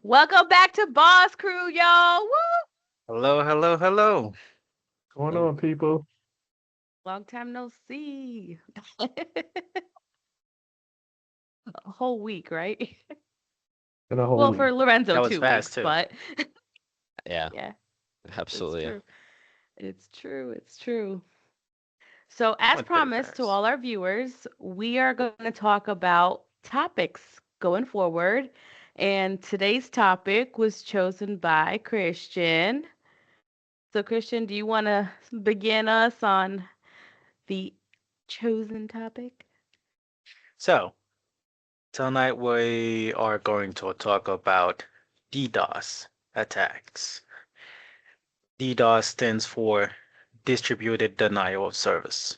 Welcome back to BawseCrew, y'all. Woo! Hello, hello, hello. Going So, on, people? Long time no see. A whole week, right? In a whole Well, week. for Lorenzo, that was 2 weeks, fast too. but Yeah, yeah, it's absolutely. true. It's true. It's true. So, as Went pretty promised to fast. all our viewers, we are going to talk about topics going forward. And today's topic was chosen by Christian. So, Christian, do you want to begin us on the chosen topic? So, tonight we are going to talk about DDoS attacks. DDoS stands for Distributed Denial of Service.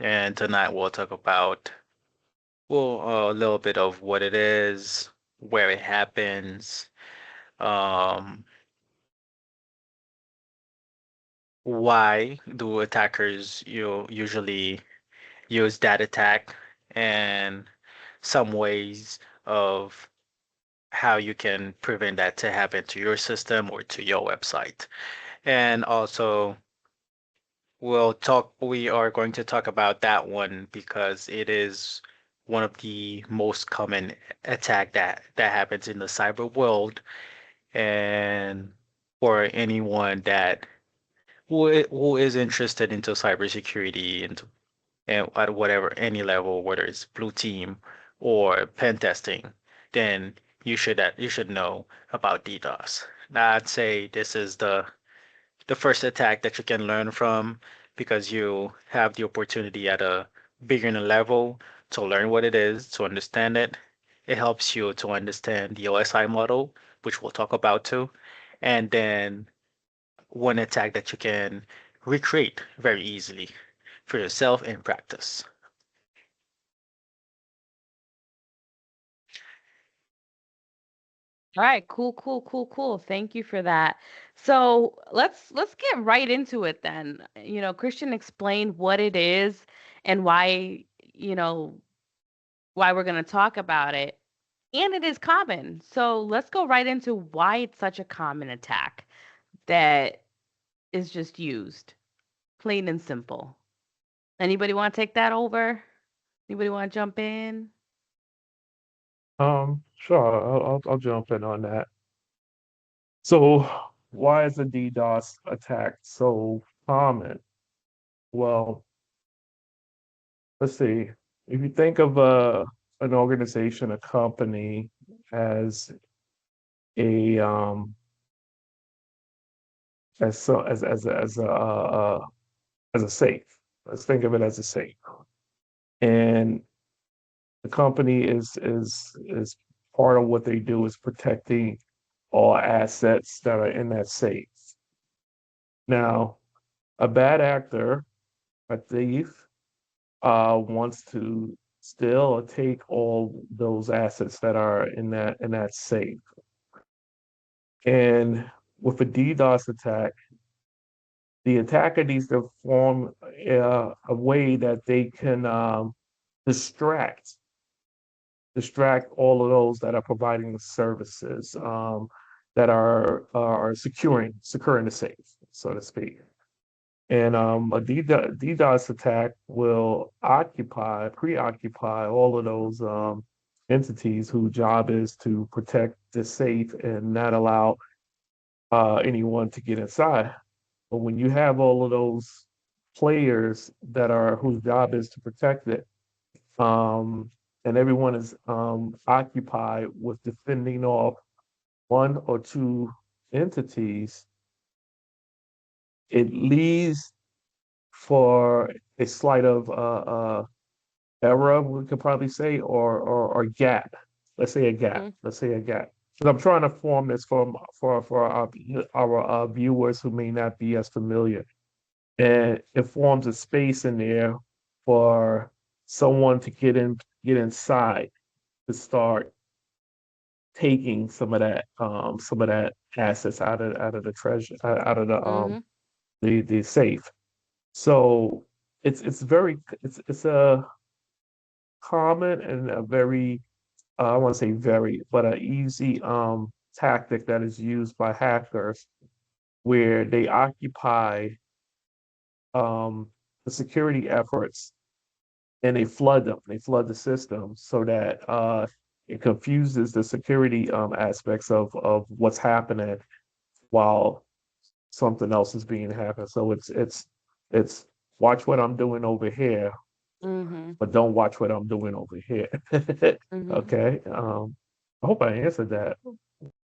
And tonight we'll talk about, well, a little bit of what it is, where it happens, um, why do attackers usually use that attack, and some ways of how you can prevent that to happen to your system or to your website. And also, we are going to talk about that one because it is one of the most common attack that happens in the cyber world. And for anyone that who is interested into cybersecurity and at whatever any level, whether it's blue team or pen testing, then you should know about DDoS. Now, I'd say this is the first attack that you can learn from because you have the opportunity at a beginner level to learn what it is, to understand it. It helps you to understand the OSI model, which we'll talk about too, and then one attack that you can recreate very easily for yourself in practice. All right, cool, cool, cool, cool. Thank you for that. So let's get right into it then. Christian explained what it is and you know, why we're going to talk about it. And it is common. So let's go right into why it's such a common attack that is just used, plain and simple. Anybody want to take that over? Anybody want to jump in? Sure, I'll jump in on that. So, why is a DDoS attack so common? Well, let's see. If you think of an organization, a company as a as so as a safe. Let's think of it as a safe, and the company is part of what they do is protecting all assets that are in that safe. Now, a bad actor, a thief, wants to steal or take all those assets that are in that safe. And with a DDoS attack, the attacker needs to form a way that they can distract distract all of those that are providing the services that are securing the safe, so to speak. And a DDoS attack will preoccupy all of those entities whose job is to protect the safe and not allow anyone to get inside. But when you have all of those players that are whose job is to protect it, um, and everyone is occupied with defending off one or two entities, it leaves for a slight of error, we could probably say, or gap. Let's say a gap. Hmm. Let's say a gap. Because I'm trying to form this for our viewers who may not be as familiar, and it forms a space in there for someone to get inside to start taking some of that assets out of the treasure out of Hmm. the safe. So it's a common and a very I want to say very, but a easy tactic that is used by hackers where they occupy the security efforts and they flood them. They flood the system so that it confuses the security aspects of what's happening while something else is being happened. So it's watch what I'm doing over here, Mm-hmm. but don't watch what I'm doing over here. Mm-hmm. Okay. I hope I answered that.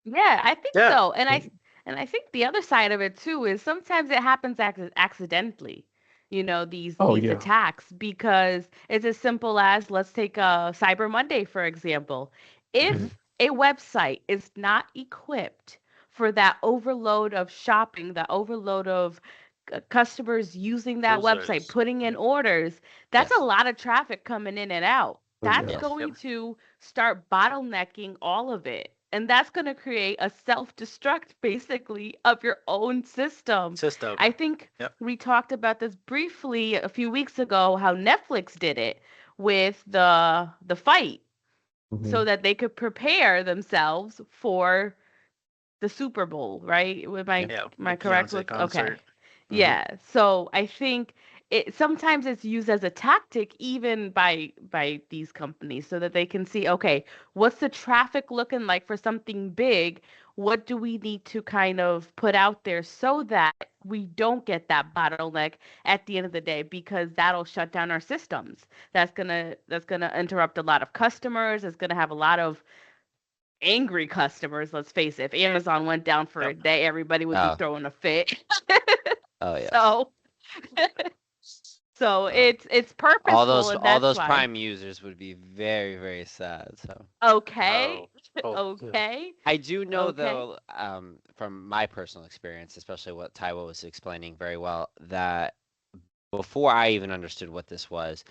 Yeah, I think Yeah. so. And I think the other side of it too is sometimes it happens accidentally. These Oh these yeah. attacks because it's as simple as let's take Cyber Monday for example. Mhm. If a website is not equipped for that overload of shopping, the overload of customers using that website, Users. putting in orders, that's a Yes. lot of traffic coming in and out. Oh That's yeah. Yes. going Yep. to start bottlenecking all of it. And that's going to create a self destruct basically of your own system. System. I think Yep. we talked about this briefly a few weeks ago how Netflix did it with the fight so Mhm. that they could prepare themselves for the Super Bowl, right? Am Yeah. I Yeah. am The I correct Beyonce with okay. concert. Hmm. Yeah. So I think it sometimes it's used as a tactic even by these companies so that they can see, okay, what's the traffic looking like for something big? What do we need to kind of put out there so that we don't get that bottleneck at the end of the day because that'll shut down our systems. That's gonna interrupt a lot of customers. It's gonna have a lot of angry customers, let's face it. If Amazon went down for a Yep. day, everybody would be Oh. throwing a fit. Oh yes. So so Uh, it's purposeful and all that's those why. Prime users would be very, very sad. So Okay. Oh. Oh. Yeah. Okay. I do know Okay. though, from my personal experience, especially what Taiwo was explaining very well, that before I even understood what this was,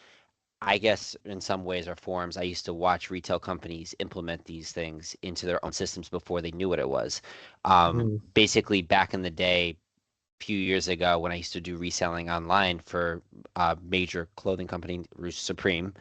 I guess in some ways or forms, I used to watch retail companies implement these things into their own systems before they knew what it was. Mhm. Basically, back in the day, few years ago when I used to do reselling online for a major clothing company, Supreme,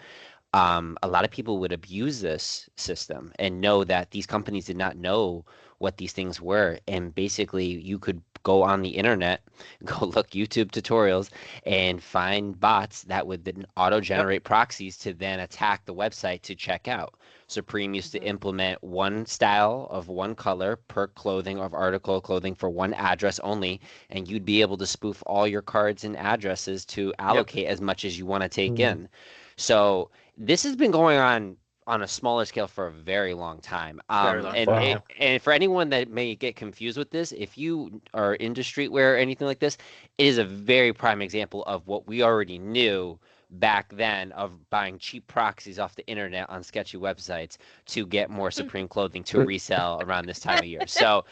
a lot of people would abuse this system and know that these companies did not know what these things were. And basically, you could go on the internet, go look YouTube tutorials, and find bots that would then Yep. auto-generate proxies to then attack the website to check out. Supreme used to Mhm. implement one style of one color per clothing of article of clothing for one address only, and you'd be able to spoof all your cards and addresses to Yep. allocate as much as you want to take Mhm. in. So this has been going on a smaller scale for a very long time. Very long And time. Yep. Wow. and for anyone that may get confused with this, if you are into streetwear or anything like this, it is a very prime example of what we already knew back then of buying cheap proxies off the internet on sketchy websites to get more Supreme clothing to resell around this time of year. So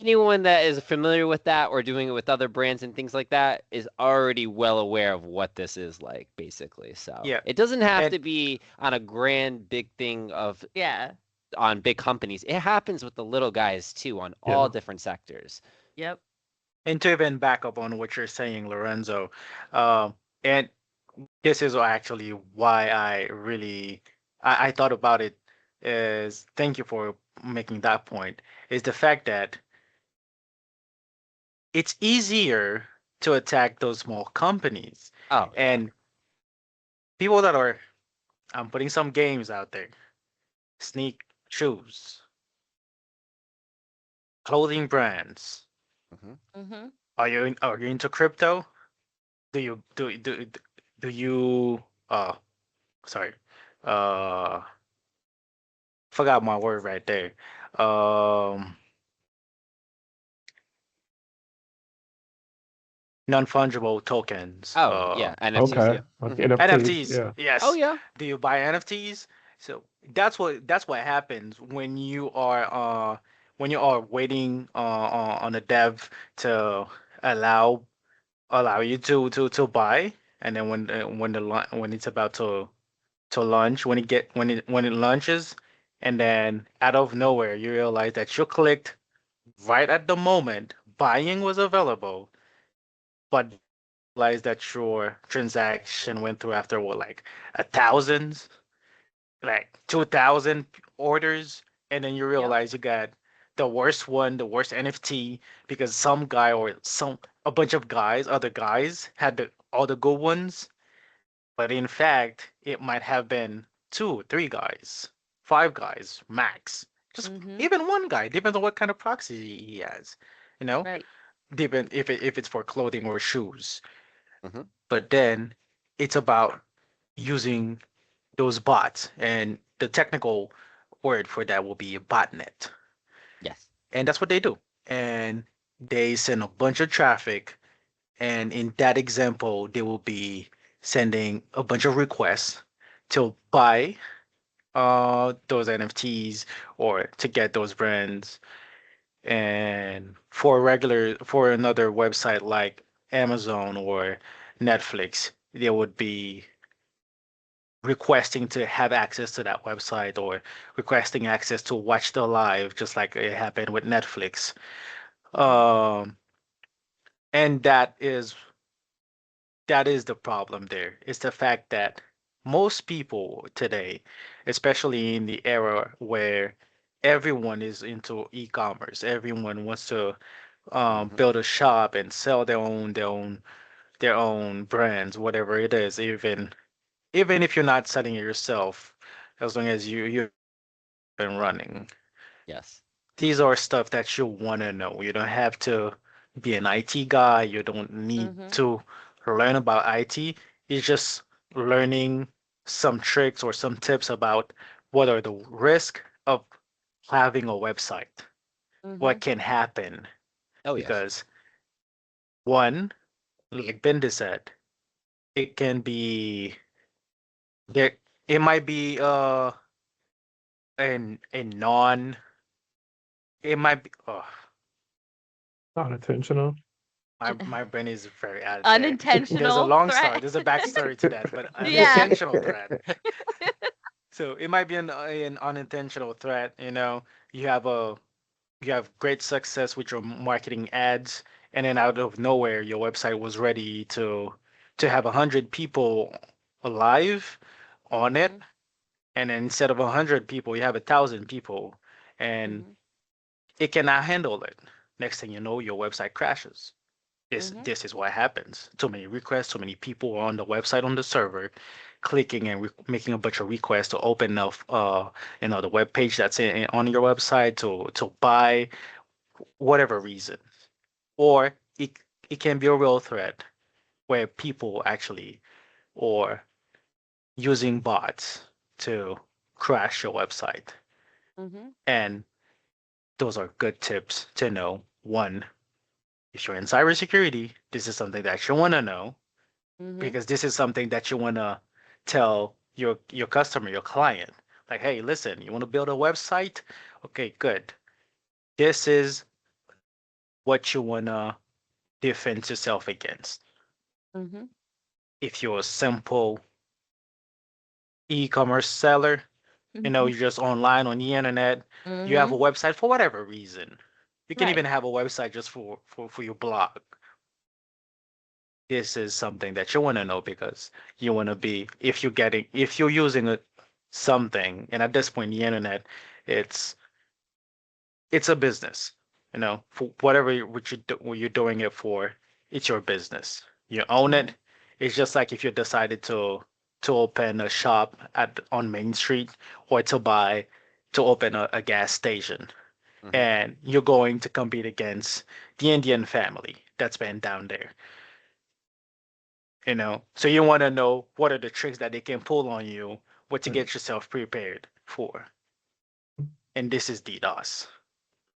anyone that is familiar with that or doing it with other brands and things like that is already well aware of what this is like, basically. So Yeah. it doesn't have And to be on a grand big thing of Yeah. on big companies. It happens with the little guys too on all Yeah. different sectors. Yep. and to even back up on what you're saying, Lorenzo, and this is actually why I thought about it. Is thank you for making that point. Is the fact that it's easier to attack those small companies Oh yeah. and people that are. I'm putting some games out there. Sneak shoes, clothing brands. Hmm. Mhm. Are you into crypto? Do you sorry. Uh Forgot my word right there. Um Non-fungible tokens. Oh yeah, NFTs. Okay. Yeah. Okay. Hmm. NFTs. NFTs. Yeah. Oh Yes. yeah. Do you buy NFTs? So that's what happens when you are waiting on a dev to allow allow you to buy, and then when it's about to launch, when it launches, and then out of nowhere you realize that you clicked right at the moment buying was available, but realize that your transaction went through after what, like 1,000, like 2,000 orders, and then you Yep. realize you got the worst one, the worst NFT, because some guy or a bunch of guys, other guys had all the good ones, but in fact, it might have been two, three guys, five guys max. Just Mhm. even one guy, depends on what kind of proxy he has, you know, Right. depend if it's for clothing or shoes. Hmm. But then it's about using those bots, and the technical word for that will be a botnet. Yes. And that's what they do. And they send a bunch of traffic. And in that example, they will be sending a bunch of requests to buy those NFTs or to get those brands. And for another website like Amazon or Netflix, they would be requesting to have access to that website or requesting access to watch the live, just like it happened with Netflix. Mhm. Um, and that is the problem there. It's the fact that most people today, especially in the era where everyone is into e-commerce, everyone wants to Hmm. build a shop and sell their own brands, whatever it is, even if you're not selling it yourself, as long as you've been running. Yes. These are stuff that you want to know. You don't have to be an IT guy. You don't need Mhm. to learn about IT. It's just learning some tricks or some tips about what are the risks of having a website, what Mhm. can happen. Oh, yes. Because one, like Binda said, it can be there. It might be an a non. It might be. Oh, Not intentional. my brain is very out there. There's a Unintentional long story. threat. There's a backstory to that, but an Yeah. intentional threat. So it might be an unintentional threat. You have a you have great success with your marketing ads, and then out of nowhere, your website was ready to have 100 people alive on it, Mhm. and then instead of 100 people, you have 1,000 people, and Mhm. it cannot handle it. Next thing you know, your website crashes. This Mhm. this is what happens. Too many requests, too many people on the website on the server, clicking and making a bunch of requests to open up the web page that's on your website to buy whatever reason. Or it can be a real threat where people actually or using bots to crash your website. Mhm. And those are good tips to know. One, if you're in cybersecurity, this is something that you want to know Mhm. because this is something that you want to tell your customer, your client. Like, hey, listen, you want to build a website? Okay, good. This is what you want to defend yourself against. Mhm. If you're a simple e-commerce seller, Mhm. you're just online on the internet, you have a Mhm. website for whatever reason. You can even Right. have a website just for your blog. This is something that you want to know because you want to be if you're using something, and at this point the internet, it's it's a business, for whatever what you're doing it for, it's your business. You own it. Mhm. It's just like if you decided to open a shop on Main Street or to open a gas station, Hmm. and you're going to compete against the Indian family that's been down there. So you want to know what are the tricks that they can pull on you, what to get yourself prepared for. And this is DDoS.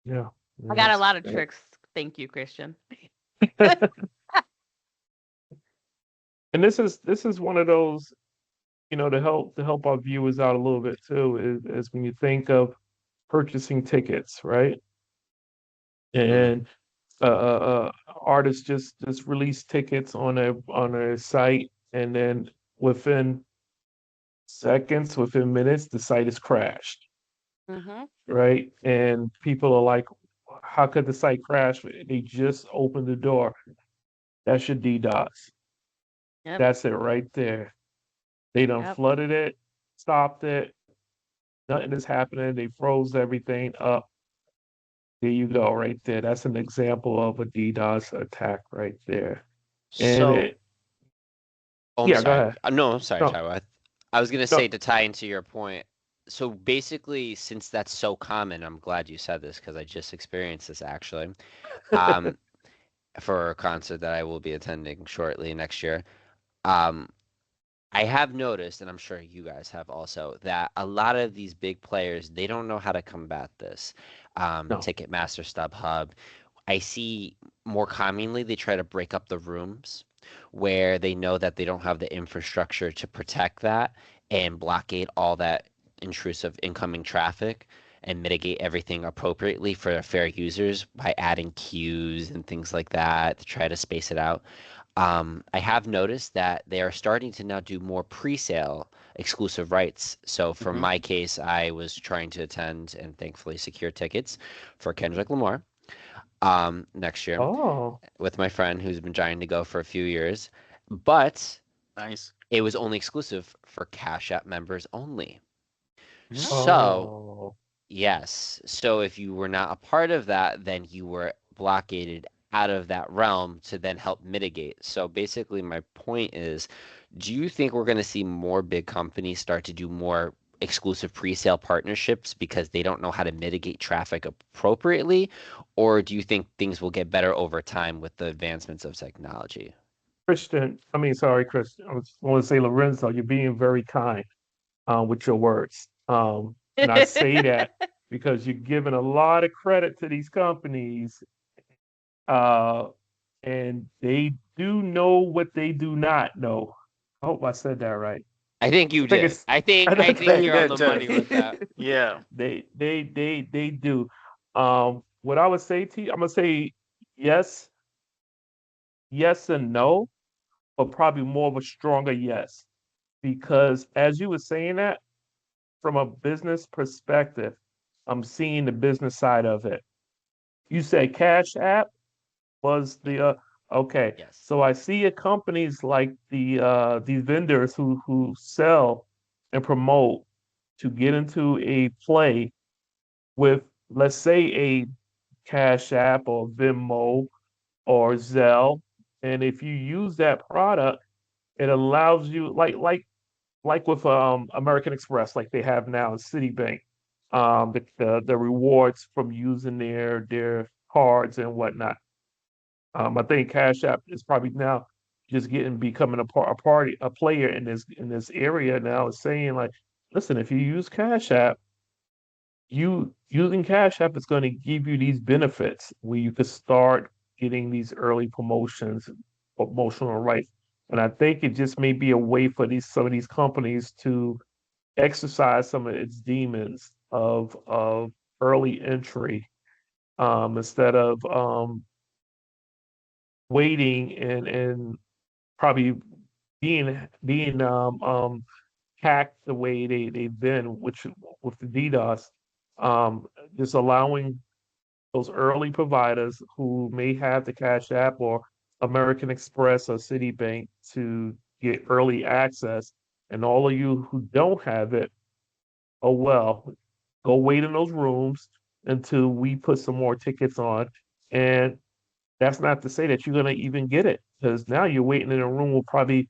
Yeah. I got a Yes. lot of tricks. Thank you, Christian. And this is one of those, to help our viewers out a little bit too, is when you think of purchasing tickets, right? Hmm. And artists just release tickets on a site, and then within seconds, within minutes, the site is crashed, Mhm. right? And people are like, "How could the site crash? They just opened the door." That's your DDoS. Yep. That's it right there. They done Yep. flooded it, stopped it. Nothing is happening. They froze everything up. There you go, right there. That's an example of a DDoS attack right there. And So, I'm yeah, go sorry. ahead. No, I'm sorry, No, Taiwo. I was gonna say no. to tie into your point. So basically, since that's so common, I'm glad you said this because I just experienced this actually. Um, for a concert that I will be attending shortly next year. Um, I have noticed, and I'm sure you guys have also, that a lot of these big players, they don't know how to combat this. No. Ticketmaster, StubHub, I see more commonly they try to break up the rooms where they know that they don't have the infrastructure to protect that and blockade all that intrusive incoming traffic and mitigate everything appropriately for fair users by adding queues and things like that to try to space it out. I have noticed that they are starting to now do more pre-sale exclusive rights. So for Hmm. my case, I was trying to attend and thankfully secure tickets for Kendrick Lamar next year Oh. with my friend who's been trying to go for a few years, but Nice. it was only exclusive for Cash App members only. Mm. So Oh. yes. So if you were not a part of that, then you were blockaded out of that realm to then help mitigate. So basically, my point is, do you think we're going to see more big companies start to do more exclusive pre-sale partnerships because they don't know how to mitigate traffic appropriately? Or do you think things will get better over time with the advancements of technology? Christian, I mean, sorry, Christian. I want to say, Lorenzo, you're being very kind with your words. And I say that because you're giving a lot of credit to these companies, uh, and they do know what they do not know. I hope I said that right. I think you I think did. it's, I I think I don't think Yeah, you you're on did the too. money with that. Yeah. they do. What I would say to you, I'm gonna say yes, yes and no, but probably more of a stronger yes. Because as you were saying that, from a business perspective, I'm seeing the business side of it. You said Cash App was the okay. Yes. So I see it companies like these vendors who sell and promote to get into a play with, let's say, a Cash App or Venmo or Zelle, and if you use that product, it allows you like with American Express, like they have now in Citibank, the rewards from using their cards and whatnot. I think Cash App is probably now just getting becoming a player in this area now. Is saying like, listen, if you use Cash App, you using Cash App is going to give you these benefits where you could start getting these early promotions, promotional rights. And I think it just may be a way for these some of these companies to exercise some of its demons of early entry, instead of waiting and probably being hacked the way they've been, which with the DDoS, um, just allowing those early providers who may have the Cash App or American Express or Citibank to get early access, and all of you who don't have it, oh well, go wait in those rooms until we put some more tickets on. And that's not to say that you're gonna even get it, because now you're waiting in a room with probably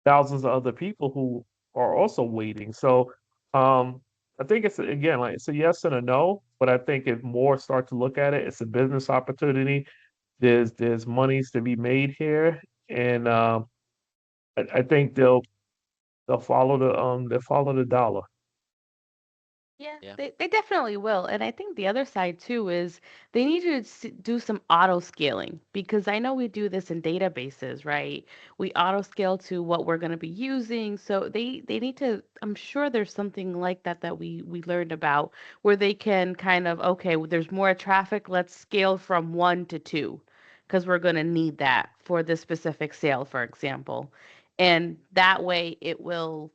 thousands of other people who are also waiting. So I think it's again like it's a yes and a no, but I think if more start to look at it, it's a business opportunity. There's monies to be made here, and I think they'll follow the dollar. Yeah, Yeah. they definitely will. And I think the other side too is they need to do some auto scaling because I know we do this in databases, right? We auto scale to what we're going to be using. So they need to, I'm sure there's something like that that we learned about where they can kind of, okay, well, there's more traffic, let's scale from 1 to 2 because we're going to need that for this specific sale, for example. And that way it will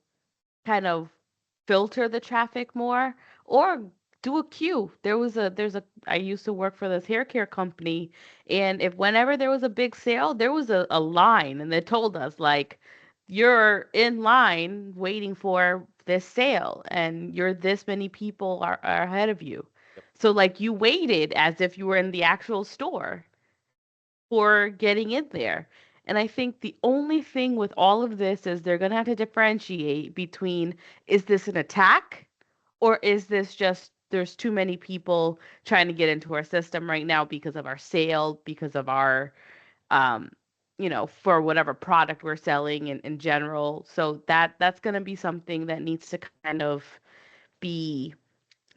kind of filter the traffic more or do a queue. There's a I used to work for this hair care company and if whenever there was a big sale, there was a line and they told us like you're in line waiting for this sale and you're this many people are ahead of you. So like you waited as if you were in the actual store for getting in there. And I think the only thing with all of this is they're going to have to differentiate between, is this an attack, or is this just there's too many people trying to get into our system right now because of our sale, because of our um for whatever product we're selling in general. So that's going to be something that needs to kind of be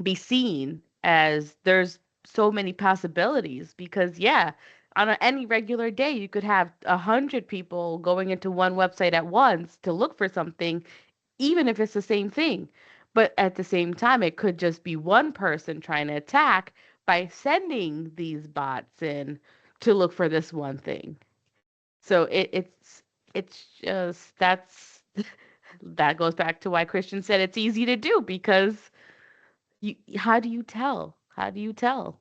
be seen, as there's so many possibilities. Because yeah, on any regular day you could have 100 people going into one website at once to look for something, even if it's the same thing. But at the same time, it could just be one person trying to attack by sending these bots in to look for this one thing. So it's just that goes back to why Christian said it's easy to do, because how do you tell? How do you tell?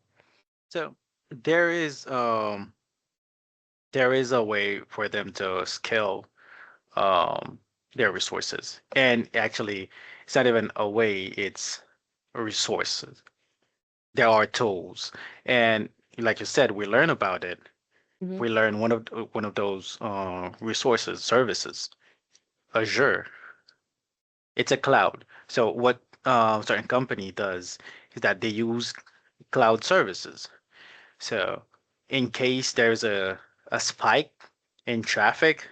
So there is um there is a way for them to scale um their resources. And actually it's not even a way, it's resources. There are tools. And like you said, we learn about it. Hmm. We learn one of those resources, services, Azure. It's a cloud. So what certain company does is that they use cloud services. So in case there's a spike in traffic,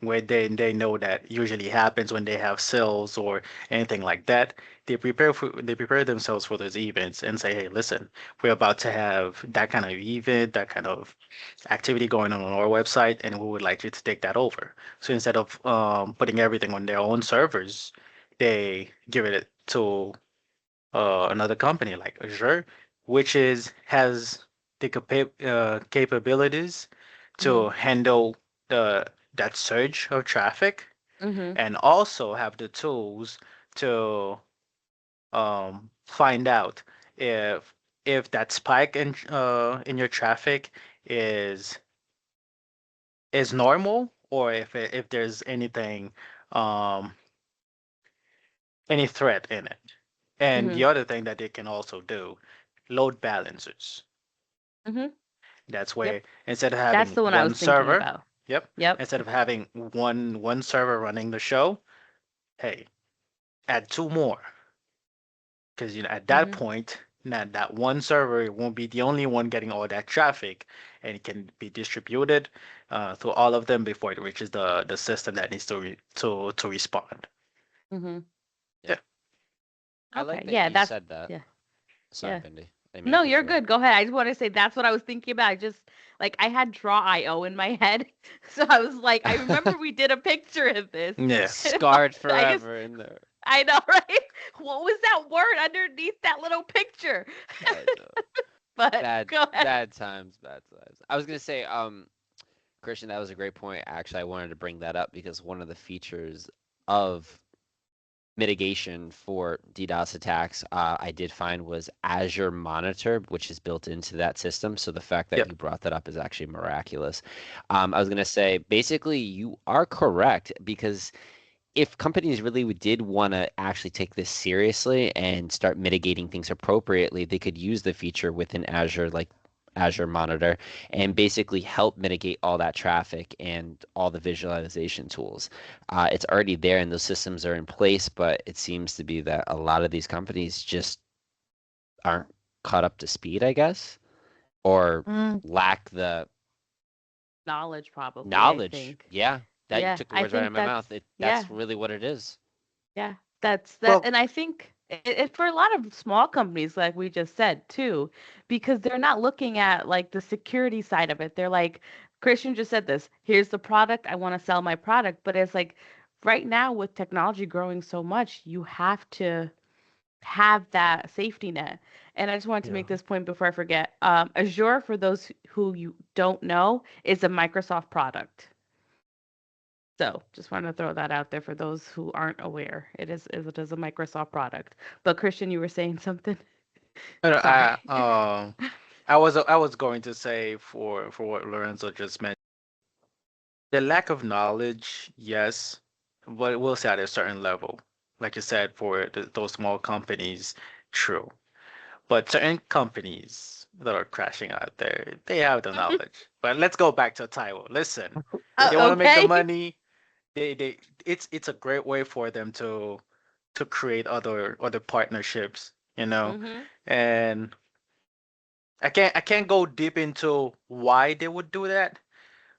where they know that usually happens when they have sales or anything like that, they prepare themselves for those events and say, hey, listen, we're about to have that kind of event, that kind of activity going on our website, and we would like you to take that over. So instead of putting everything on their own servers, they give it to another company like Azure, which is has the capabilities Hmm. to handle the that surge of traffic, Hmm. and also have the tools to find out if that spike in your traffic is normal, or if there's anything um any threat in it. And Hmm. the other thing that they can also do, load balancers. Hmm. That's Yep. where instead of That's having the one I one was thinking server, about. yep, Yep. instead of having one server running the show, hey, add two more. Because at that Hmm. point, that one server won't be the only one getting all that traffic, and it can be distributed to all of them before it reaches the system that needs to respond. Hmm. Yeah. Yeah. I Okay. like that Yeah, you that's said that. yeah. Sorry, Yeah. Bindi. I didn't mean to No, cut you're you off. good. Go ahead. I just want to say that's what I was thinking about. I just like I had Draw IO in my head. So I was like, I remember we did a picture of this. Yeah. Scarred I just forever in there. I know, right? What was that word underneath that little picture? I know. But Bad, go ahead. bad times, bad times. I was gonna say, Christian, that was a great point. Actually, I wanted to bring that up because one of the features of mitigation for DDoS attacks, I did find was Azure Monitor, which is built into that system. So the fact that Yep. you brought that up is actually miraculous. I was gonna say, basically, you are correct because if companies really did want to actually take this seriously and start mitigating things appropriately, they could use the feature within Azure, like Azure Monitor, and basically help mitigate all that traffic and all the visualization tools. It's already there and those systems are in place, but it seems to be that a lot of these companies just aren't caught up to speed, I guess, or Mm. lack the Knowledge, probably, I knowledge. think. Yeah, that you Yeah, took the I words right out of think my mouth. yeah, That's really what it is. yeah, that's that. Well, And I think it for a lot of small companies, like we just said too, because they're not looking at like the security side of it. They're like, Christian just said this, here's the product, I want to sell my product. But it's like right now with technology growing so much, you have to have that safety net. And I just wanted to Yeah. make this point before I forget. Azure, for those who you don't know, is a Microsoft product. So just wanted to throw that out there for those who aren't aware. It is a Microsoft product. But Christian, you were saying something? no, no, Sorry. I was going to say for what Lorenzo just mentioned, the lack of knowledge, yes, but we'll say at a certain level. Like you said, for those small companies, true. But certain companies that are crashing out there, they have the knowledge. But let's go back to Taiwo. Listen, they want to make the Okay. money. They it's a great way for them to create other partnerships, you know. Mhm. And I can't go deep into why they would do that,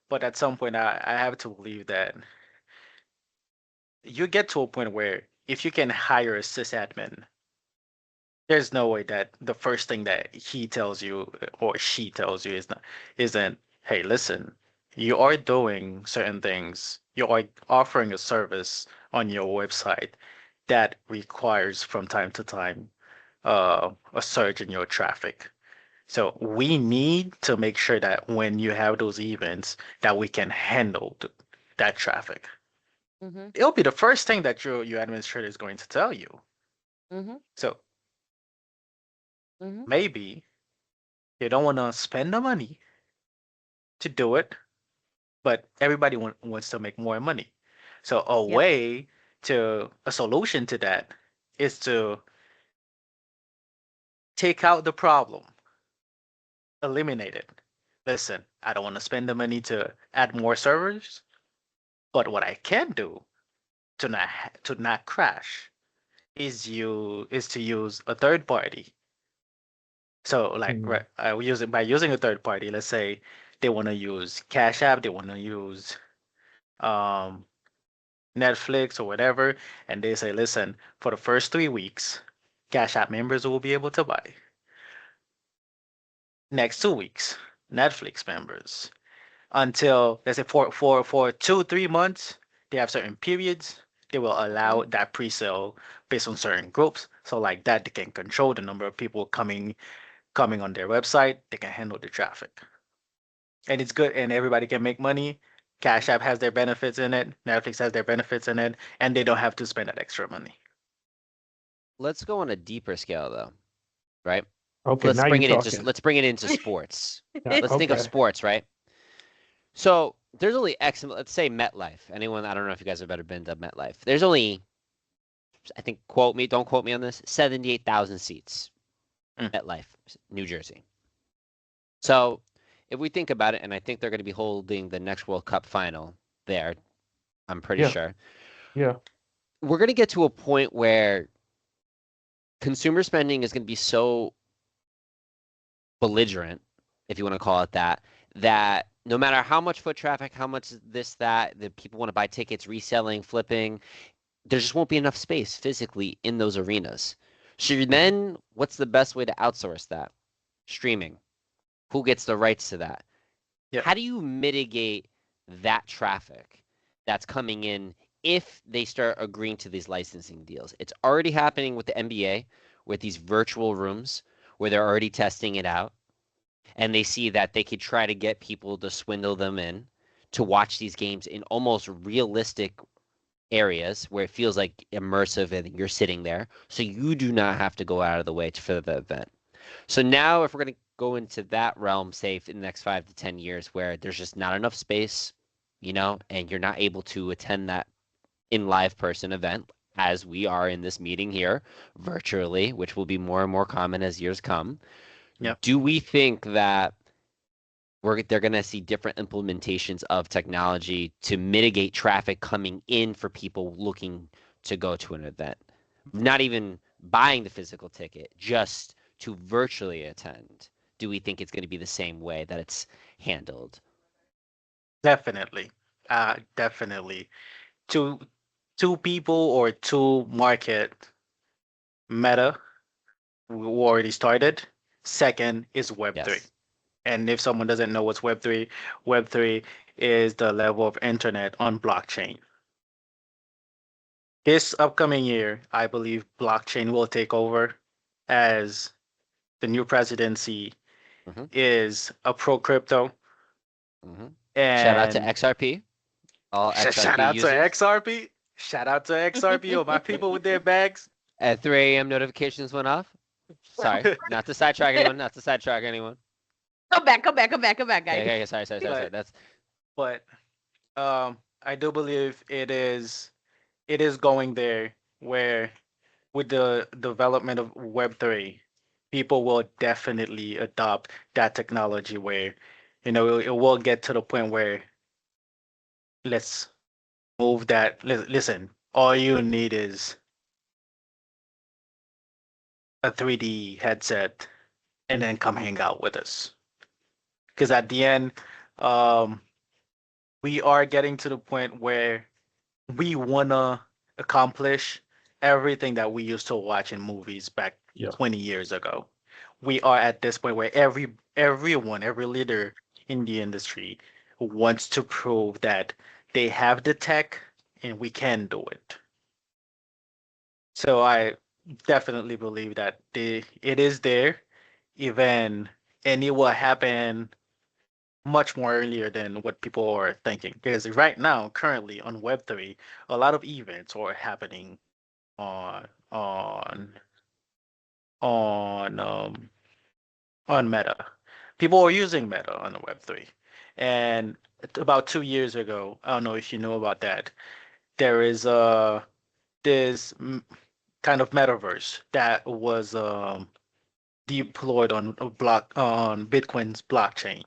but at some point I have to believe that you get to a point where if you can hire a sysadmin, there's no way that the first thing that he tells you or she tells you isn't, hey, listen, you are doing certain things, you are offering a service on your website that requires from time to time a surge in your traffic. So we need to make sure that when you have those events, that we can handle that traffic. Mhm. It'll be the first thing that your administrator is going to tell you. Mhm. So Mhm. maybe you don't want to spend the money to do it, but everybody wants to make more money. So Yep. a solution to that is to take out the problem, eliminate it. Listen, I don't want to spend the money to add more servers, but what I can do to not crash is to use a third party. So like Mhm. by using a third party, let's say they want to use Cash App, they want to use um Netflix or whatever, and they say, listen, for the first 3 weeks, Cash App members will be able to buy. Next 2 weeks, Netflix members. Until let's say for 2 3 months, they have certain periods. They will allow Mhm. that pre-sale based on certain groups. So like that, they can control the number of people coming on their website. They can handle the traffic, and it's good, and everybody can make money. Cash App has their benefits in it. Netflix has their benefits in it, and they don't have to spend that extra money. Let's go on a deeper scale though, right? Okay, Let's now bring you're it into talking. let's bring it into sports. Yeah, Let's think of okay. sports, right? So there's only X. Let's say MetLife. Anyone? I don't know if you guys have ever been to MetLife. There's only, I think, quote me, don't quote me on this, 78,000 seats. Mm, MetLife, New Jersey. So if we think about it, and I think they're going to be holding the next World Cup final there, I'm pretty Yeah, sure. yeah. We're going to get to a point where consumer spending is going to be so belligerent, if you want to call it that, that no matter how much foot traffic, how much this, that, the people want to buy tickets, reselling, flipping, there just won't be enough space physically in those arenas. So mhm. then what's the best way to outsource that? Streaming. Who gets the rights to that? Yep, How do you mitigate that traffic that's coming in if they start agreeing to these licensing deals? It's already happening with the NBA with these virtual rooms where they're already testing it out and they see that they could try to get people to swindle them in to watch these games in almost realistic areas where it feels like immersive and you're sitting there. So you do not have to go out of the way for the event. So now, if we're going to go into that realm, say in the next 5 to 10 years, where there's just not enough space, and you're not able to attend that in live person event, as we are in this meeting here virtually, which will be more and more common as years come, yep. do we think that they're going to see different implementations of technology to mitigate traffic coming in for people looking to go to an event? Not even buying the physical ticket, just to virtually attend. Do we think it's going to be the same way that it's handled? Definitely, definitely. Two two people or two market meta who already started. Second is Web3. Yes. And if someone doesn't know what's Web3, Web3 is the level of internet on blockchain. This upcoming year, I believe blockchain will take over as the new presidency hmm is a pro crypto. hmm Shout out to And XRP, all shout XRP out to users. XRP. Shout out to XRP or my people with their bags. At 3 a.m. notifications went off. Sorry, not to sidetrack anyone, not to sidetrack anyone. Come back, come back, come back, come back, Okay, guys. okay, sorry, sorry, sorry, sorry. but That's but I do believe it is going there where with the development of Web3. people will definitely adopt that technology where, it will get to the point where let's remove that. Listen, all you need is a 3D headset and then come hang out with us. Because at the end, um, we are getting to the point where we wanna accomplish everything that we used to watch in movies back Yeah. 20 years ago. We are at this point where every leader in the industry wants to prove that they have the tech and we can do it. So I definitely believe that it is there, even and it will happen much more earlier than what people are thinking. Because right now, currently on Web3, a lot of events are happening on on on on Meta. People are using Meta on the Web3. And about 2 years ago, I don't know if you know about that, there is this kind of metaverse that was deployed on a block on Bitcoin's blockchain.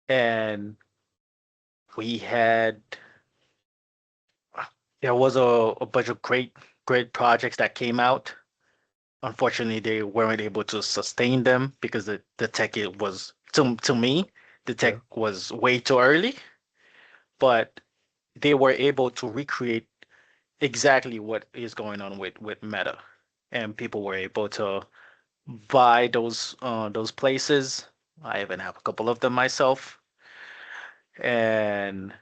And we had there was a bunch of great projects that came out. Unfortunately, they weren't able to sustain them because the tech it was to me the Yeah. tech was way too early, but they were able to recreate exactly what is going on with Meta, and people were able to buy those places. I even have a couple of them myself, and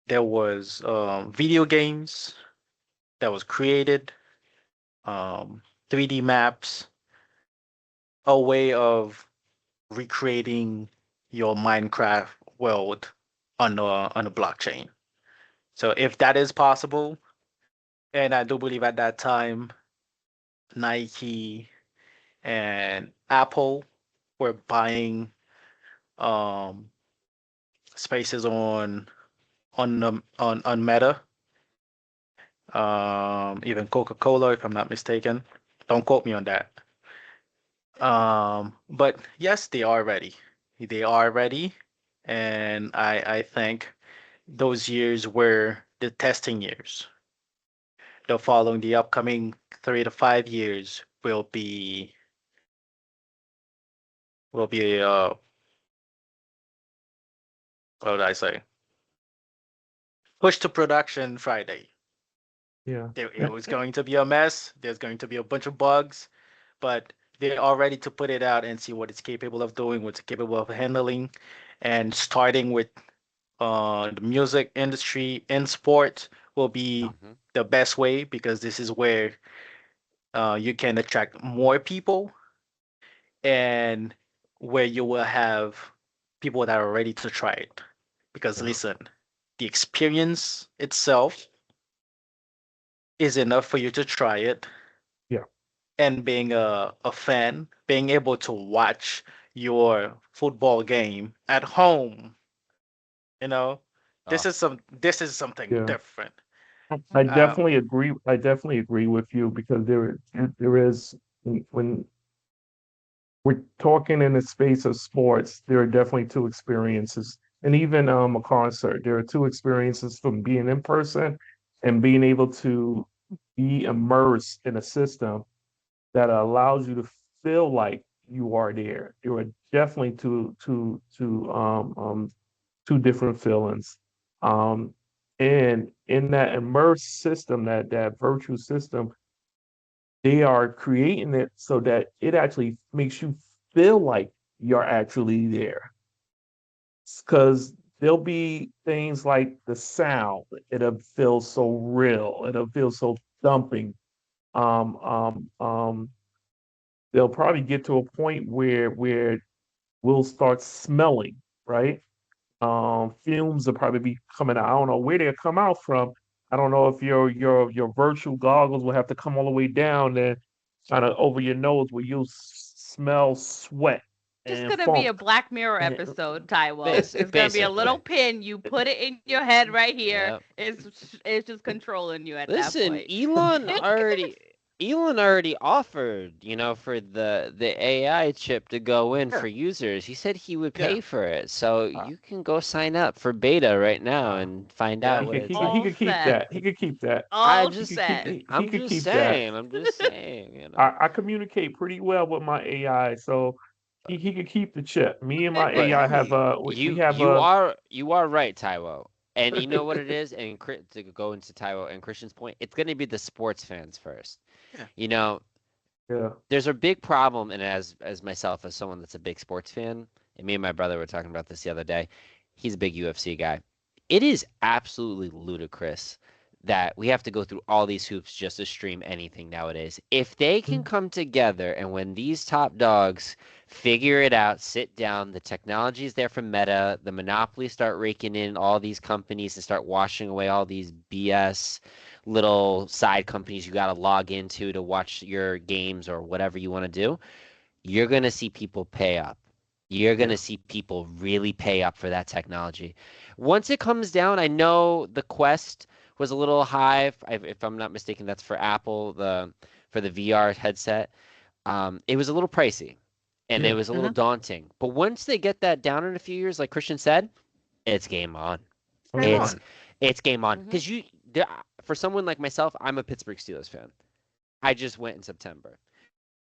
there was video games that was created, um, 3D maps, a way of recreating your Minecraft world on a blockchain. So if that is possible, and I do believe at that time Nike and Apple were buying um, spaces on Meta, even Coca-Cola, if I'm not mistaken. Don't quote me on that. But yes, they are ready. They are ready, and I think those years were the testing years. The upcoming 3 to 5 years will be what would I say? Push to production Friday. Yeah. It was going to be a mess. There's going to be a bunch of bugs, but they are ready to put it out and see what it's capable of doing, what it's capable of handling, and starting with the music industry and sports will be Mhm. the best way because this is where you can attract more people and where you will have people that are ready to try it. Because Yeah. listen, the experience itself is enough for you to try it. Yeah. And being a fan, being able to watch your football game at home, you know, Oh, this is something Yeah. different. I Uh, definitely agree. I definitely agree with you because there is when we're talking in the space of sports, there are definitely two experiences. And even a concert, there are two experiences from being in person and being able to be immersed in a system that allows you to feel like you are there. There are definitely two different feelings. Um, and in that immersed system, that virtual system, they are creating it so that it actually makes you feel like you're actually there. Because there'll be things like the sound, it'll feel so real, it'll feel so thumping. Um, um, um, they'll probably get to a point where we'll start smelling, right? Fumes will probably be coming out. I don't know where they'll come out from. I don't know if your virtual goggles will have to come all the way down and kind of over your nose where you'll smell sweat Just and gonna be funk. a Black Mirror And episode, Taiwo. It's gonna be a little basically. pin. You put it in your head right here. Yeah. It's just controlling you at that Listen, point. Elon already Elon already offered, for the AI chip to go in Yeah, for users. He said he would yeah, pay for it. So Uh, you can go sign up for beta right now uh, and find yeah. out he what could it's he could he All like. could keep set. that. He could keep that. All He could keep set. he I'm could just keep that. saying. I'm just saying. I communicate pretty well with my AI, so he could keep the chip. Me and my But AI have Hey, we you have you a are you are right, Taiwo. And you know what it is? And to go into Taiwo and Christian's point, it's going to be the sports fans first. yeah. You know, yeah. there's a big problem, and as myself, as someone that's a big sports fan, and me and my brother were talking about this the other day. He's a big UFC guy. It is absolutely ludicrous that we have to go through all these hoops just to stream anything nowadays. If they can Mm, come together and when these top dogs figure it out, sit down, the technology is there from Meta, the monopolies start raking in all these companies and start washing away all these BS little side companies you got to log into to watch your games or whatever you want to do, you're going to see people pay up. You're going to yeah. see people really pay up for that technology. Once it comes down, I know the Quest was a little high. If I'm not mistaken, that's for Apple, for the VR headset. It was a little pricey and it Yeah. was a little Hmm. daunting. But once they get that down in a few years, like Christian said, it's game on. Oh Game yeah. It's on. it's game on. Hmm. Because there, for someone like myself, I'm a Pittsburgh Steelers fan. I just went in September.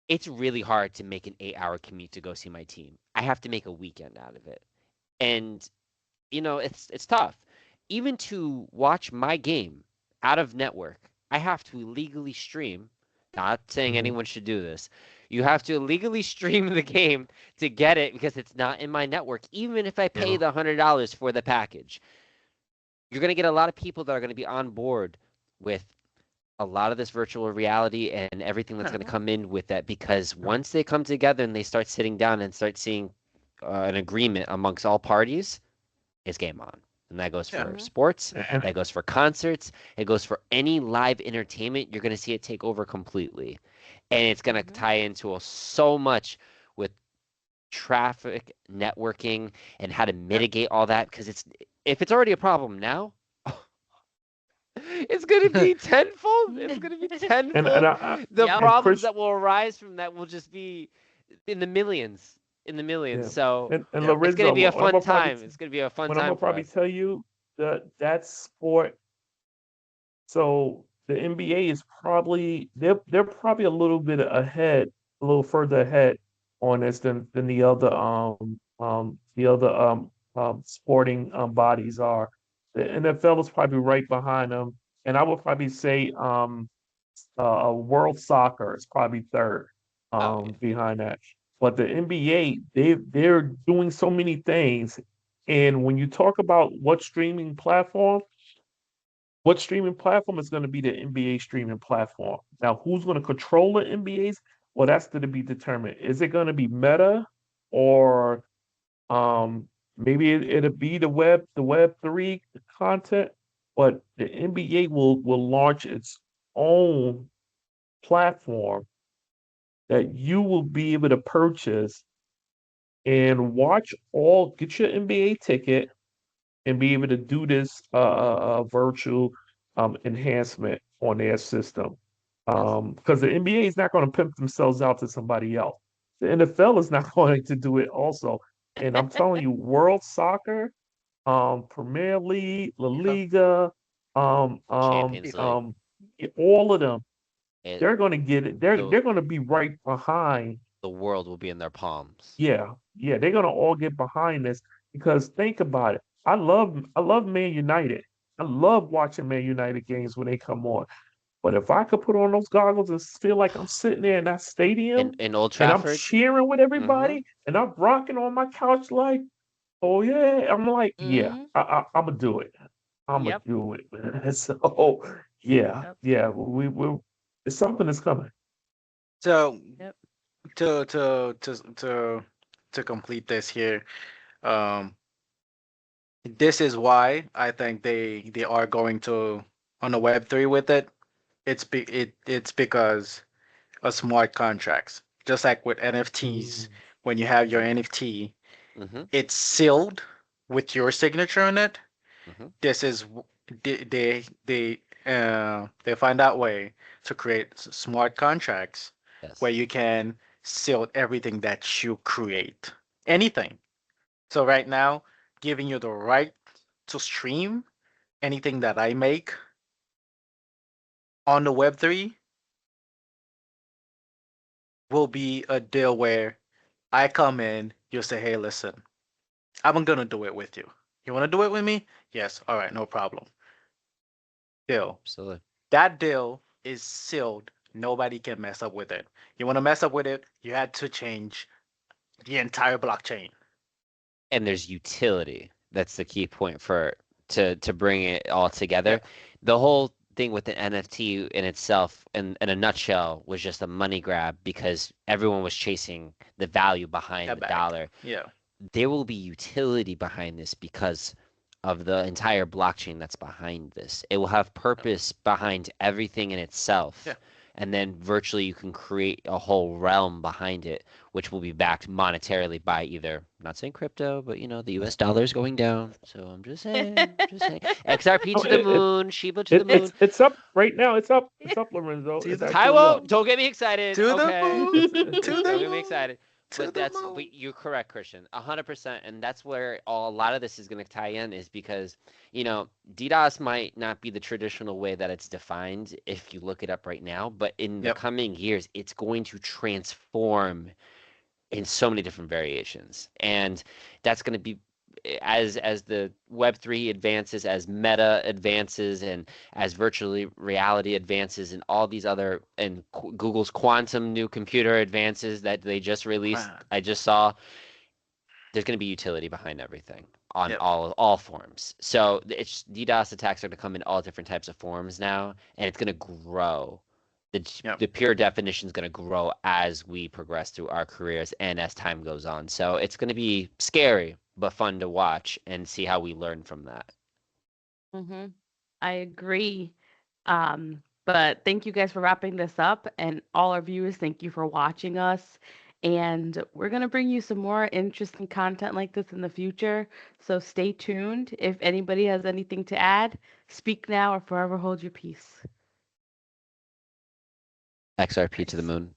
It's really hard to make an 8-hour commute to go see my team. I have to make a weekend out of it. And it's tough. Even to watch my game out of network, I have to illegally stream. Not saying Hmm. anyone should do this. You have to illegally stream the game to get it because it's not in my network, even if I pay Yeah. the $100 for the package. You're going to get a lot of people that are going to be on board with a lot of this virtual reality and everything that's going to Hmm. come in with that because Yeah. once they come together and they start sitting down and start seeing an agreement amongst all parties, it's game on. And that goes Yeah, for Hmm. sports, And that goes for concerts, it goes for any live entertainment. You're going to see it take over completely. And it's going to Hmm. tie into so much with traffic networking and how to yeah, mitigate all that because if it's already a problem now, it's gonna be tenfold. It's gonna be and tenfold. The Yep. and problems Chris that will arise from that will just be in the millions, in the millions. yeah. So And yeah. it's gonna Lorenzo, be a fun time. It's gonna be a fun what I'm time gonna for probably us. tell you that sport. So the NBA is probably they're probably a little bit ahead, a little further ahead on this than the other sporting bodies are. The NFL is probably right behind them, and I would probably say world soccer is probably third Oh yeah. behind that. But the NBA, they're doing so many things, and when you talk about what streaming platform is going to be the NBA streaming platform? Now, who's going to control the NBA's? Well, that's to be determined. Is it going to be Meta or um, maybe it'll be the Web3 content? But the NBA will launch its own platform that you will be able to purchase and get your NBA ticket and be able to do this virtual enhancement on their system. Yes. Because the NBA is not going to pimp themselves out to somebody else. The NFL is not going to do it also. And I'm telling you, World Soccer, Premier League, La FIFA, Liga, Champions FIFA. League. all of them, It they're going to get it. the They're going to be right behind. the world will be in their palms. Yeah, yeah, they're gonna all get behind this because think about it. I love Man United. I love watching Man United games when they come on. But if I could put on those goggles and feel like I'm sitting there in that In stadium in Old and I'm Trafford. cheering with Mm-hmm. everybody and I'm rocking on my couch like, oh yeah, I'm like, yeah, Hmm. I'm gonna do it. I'm gonna Yep. do it, man. So yeah, Yep. yeah, we it's something that's coming. So Yep. to to to to to complete this here, um, this is why I think they are going to on the Web3 with it. It's because of smart contracts. Just like with NFTs, Mm, when you have your mm, NFT, Mm-hmm. it's sealed with your signature on it. Mm-hmm. This is w- they They find that way to create smart contracts where Yes. you can seal everything that you create. Anything. So right now, giving you the right to stream anything that I make on the Web3 will be a deal where I come in, you say, hey, listen, I'm gonna do it with you. You wanna do it with me? Yes, all right, no problem. Deal. Absolutely. That deal is sealed. Nobody can mess up with it. You wanna mess up with it, you had to change the entire blockchain. And there's utility. That's the key point for to bring it all together. Yep. The whole thing with the NFT in itself, in a nutshell, was just a money grab because everyone was chasing the value behind That the bag. dollar. Yeah. There will be utility behind this because of the entire blockchain that's behind this. It will have purpose behind everything in Yeah. itself. And then virtually you can create a whole realm behind it, which will be backed monetarily by either, I'm not saying crypto, but the US dollar is going down. So I'm just saying. XRP Oh, to the moon, Shiba to the it, moon. it's up right now. It's up, Lorenzo. To It's the actually Taiwo, up. don't get me excited. to the Okay. moon. To the Don't get me moon. excited. To But the moon. you're correct, Christian. 100%. And that's where a lot of this is going to tie in is because, DDoS might not be the traditional way that it's defined if you look it up right now, but in the Yep. coming years, it's going to transform in so many different variations. And that's going to be as the Web3 advances, as Meta advances, and as virtually reality advances, and all these other and Google's quantum new computer advances that they just released. Ah, I just saw there's going to be utility behind everything on yep. all forms. So it's DDoS attacks are going to come in all different types of forms now, and it's going to grow. Yep. The pure definition is going to grow as we progress through our careers and as time goes on. So it's going to be scary but fun to watch and see how we learn from that. hmm I agree. But thank you guys for wrapping this up, and all our viewers, thank you for watching us. And we're gonna bring you some more interesting content like this in the future. So stay tuned. If anybody has anything to add, speak now or forever hold your peace. XRP to the Nice. moon.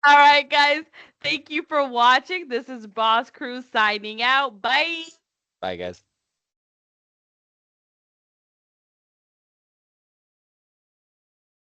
All right, guys. Thank you for watching. This is Boss Crew signing out. Bye. Bye, guys.